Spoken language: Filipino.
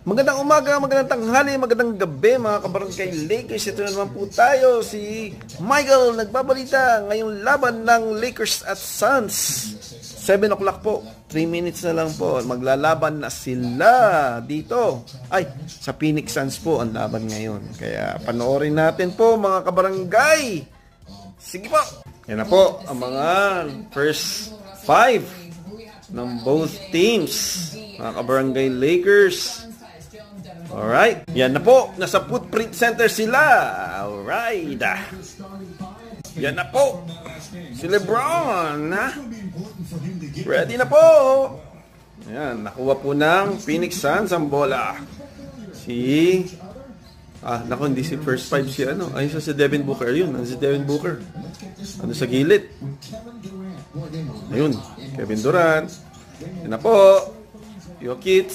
Magandang umaga, magandang tanghali, magandang gabi mga kabarangay Lakers. Ito na naman po tayo, si Michael nagbabalita ngayong laban ng Lakers at Suns. 7 o'clock po, 3 minutes na lang po, maglalaban na sila dito. Ay, sa Phoenix Suns po ang laban ngayon. Kaya panoorin natin po mga kabarangay. Sige po. Yan na po ang mga first 5 ng both teams. Mga kabarangay Lakers. Alright, yan na po. Nasa Footprint Center sila. Alright. Yan na po. Si LeBron. Ha? Ready na po. Yan, nakuha po ng Phoenix Suns ang bola. Naku, hindi si first 5 si ano. Ay, si Devin Booker. Ayun, si Devin Booker. Ano sa gilid. Ayun, Kevin Durant. Yan na po. Jokic.